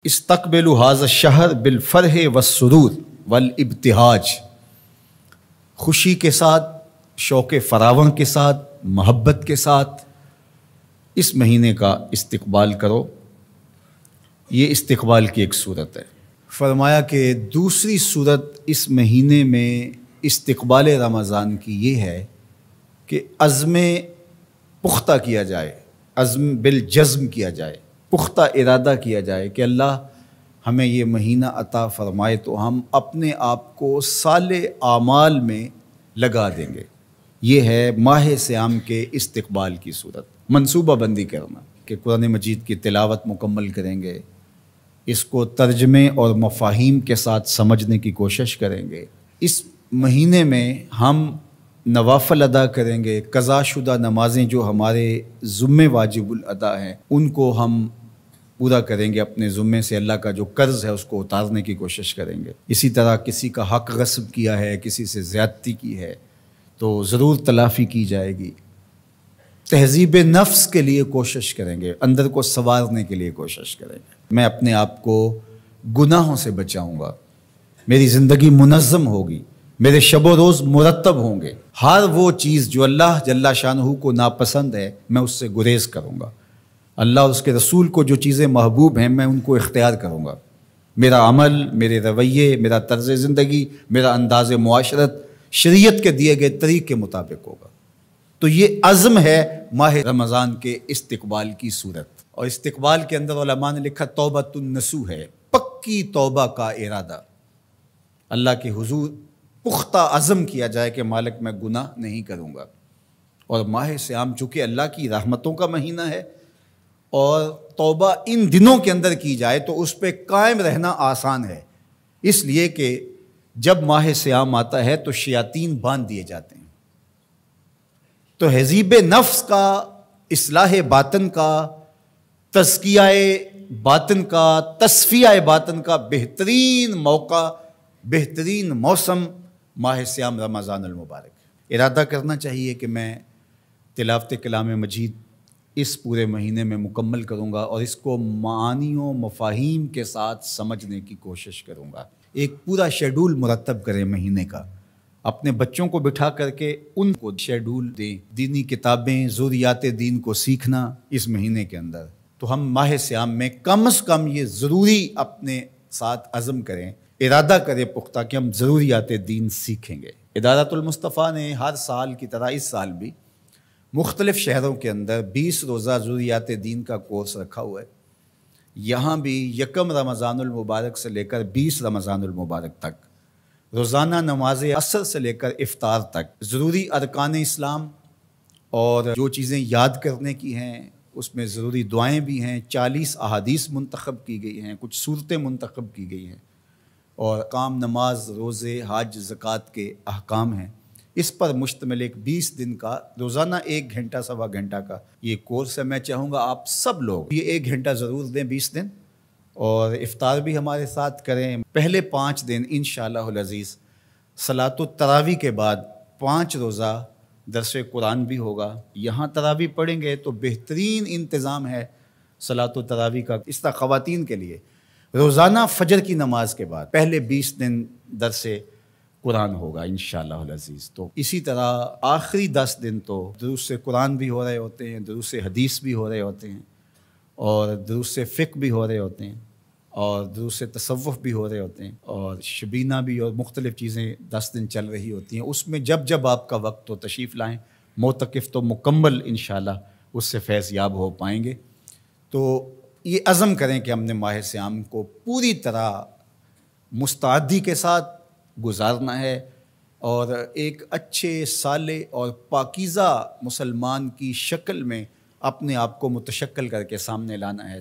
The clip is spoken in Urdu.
استقبلوا هذا الشہر بالفرح والسرور والابتہاج، خوشی کے ساتھ، شوق فراواں کے ساتھ، محبت کے ساتھ اس مہینے کا استقبال کرو۔ یہ استقبال کی ایک صورت ہے۔ فرمایا کہ دوسری صورت اس مہینے میں استقبال رمضان کی یہ ہے کہ عزم پختہ کیا جائے، عزم بالجزم کیا جائے، پختہ ارادہ کیا جائے کہ اللہ ہمیں یہ مہینہ عطا فرمائے تو ہم اپنے آپ کو صالح اعمال میں لگا دیں گے۔ یہ ہے ماہ صیام کے استقبال کی صورت۔ منصوبہ بندی کرنا کہ قرآن مجید کی تلاوت مکمل کریں گے، اس کو ترجمے اور مفاہیم کے ساتھ سمجھنے کی کوشش کریں گے۔ اس مہینے میں ہم نوافل ادا کریں گے، قضا شدہ نمازیں جو ہمارے ذمے واجب الادا ہیں ان کو ہم پورا کریں گے، اپنے ذمے سے اللہ کا جو قرض ہے اس کو اتارنے کی کوشش کریں گے۔ اسی طرح کسی کا حق غصب کیا ہے، کسی سے زیادتی کی ہے تو ضرور تلافی کی جائے گی۔ تہذیب نفس کے لیے کوشش کریں گے، اندر کو سنوارنے کے لیے کوشش کریں گے۔ میں اپنے آپ کو گناہوں سے بچاؤں گا، میری زندگی منظم ہوگی، میرے شب و روز مرتب ہوں گے، ہر وہ چیز جو اللہ جل شانہ کو ناپسند ہے میں اس سے گریز کروں گا، اللہ اور اس کے رسول کو جو چیزیں محبوب ہیں میں ان کو اختیار کروں گا۔ میرا عمل، میرے رویے، میرا طرز زندگی، میرا انداز معاشرت شریعت کے دیے گئے طریق کے مطابق ہوگا۔ تو یہ عزم ہے ماہ رمضان کے استقبال کی صورت۔ اور استقبال کے اندر علماء نے لکھا توبۃ النصوح ہے، پکی توبہ کا ارادہ، اللہ کے حضور پختہ عزم کیا جائے کہ مالک میں گناہ نہیں کروں گا۔ اور ماہ صیام چونکہ اللہ کی رحمتوں کا مہینہ ہے اور توبہ ان دنوں کے اندر کی جائے تو اس پہ قائم رہنا آسان ہے، اس لیے کہ جب ماہ صیام آتا ہے تو شیاطین باندھ دیے جاتے ہیں۔ تو تہذیب نفس کا، اصلاح باطن کا، تزکیہ باطن کا، تصفیہ باطن کا بہترین موقع، بہترین موسم ماہ صیام رمضان المبارک۔ ارادہ کرنا چاہیے کہ میں تلاوت کلام مجید اس پورے مہینے میں مکمل کروں گا اور اس کو معانی و مفاہیم کے ساتھ سمجھنے کی کوشش کروں گا۔ ایک پورا شیڈول مرتب کریں مہینے کا، اپنے بچوں کو بٹھا کر کے ان کو شیڈول دیں، دینی کتابیں، ضروریات دین کو سیکھنا اس مہینے کے اندر۔ تو ہم ماہ صیام میں کم از کم یہ ضروری اپنے ساتھ عزم کریں، ارادہ کریں پختہ کہ ہم ضروریات دین سیکھیں گے۔ ادارۃ المصطفیٰ نے ہر سال کی طرح اس سال بھی مختلف شہروں کے اندر 20 روزہ ضروریات دین کا کورس رکھا ہوا ہے۔ یہاں بھی 1 رمضان المبارک سے لے کر 20 رمضان المبارک تک روزانہ نماز عصر سے لے کر افطار تک ضروری ارکان اسلام اور جو چیزیں یاد کرنے کی ہیں اس میں ضروری دعائیں بھی ہیں، 40 احادیث منتخب کی گئی ہیں، کچھ صورتیں منتخب کی گئی ہیں اور احکام نماز، روزے، حج، زکوٰۃ کے احکام ہیں۔ اس پر مشتمل ایک 20 دن کا روزانہ 1 گھنٹہ سوا گھنٹہ کا یہ کورس ہے۔ میں چاہوں گا آپ سب لوگ یہ 1 گھنٹہ ضرور دیں 20 دن، اور افطار بھی ہمارے ساتھ کریں۔ پہلے 5 دن انشاءاللہ العزیز صلاۃ التراویح کے بعد 5 روزہ درس قرآن بھی ہوگا۔ یہاں تراویح پڑھیں گے تو بہترین انتظام ہے صلاۃ التراویح کا۔ اس طرح خواتین کے لیے روزانہ فجر کی نماز کے بعد پہلے 20 دن درس قرآن ہوگا انشاءاللہ العزیز۔ تو اسی طرح آخری 10 دن تو دروس قرآن بھی ہو رہے ہوتے ہیں، دروس حدیث بھی ہو رہے ہوتے ہیں، اور دروس فقہ بھی ہو رہے ہوتے ہیں، اور دروس تصوف بھی ہو رہے ہوتے ہیں، اور شبینہ بھی، اور مختلف چیزیں 10 دن چل رہی ہوتی ہیں۔ اس میں جب جب آپ کا وقت تو تشریف لائیں، معتکف تو مکمل انشاءاللہ اس سے فیض یاب ہو پائیں گے۔ تو یہ عزم کریں کہ ہم نے ماہ صیام کو پوری طرح مستعدی کے ساتھ گزارنا ہے اور ایک اچھے، صالح اور پاکیزہ مسلمان کی شکل میں اپنے آپ کو متشکل کر کے سامنے لانا ہے۔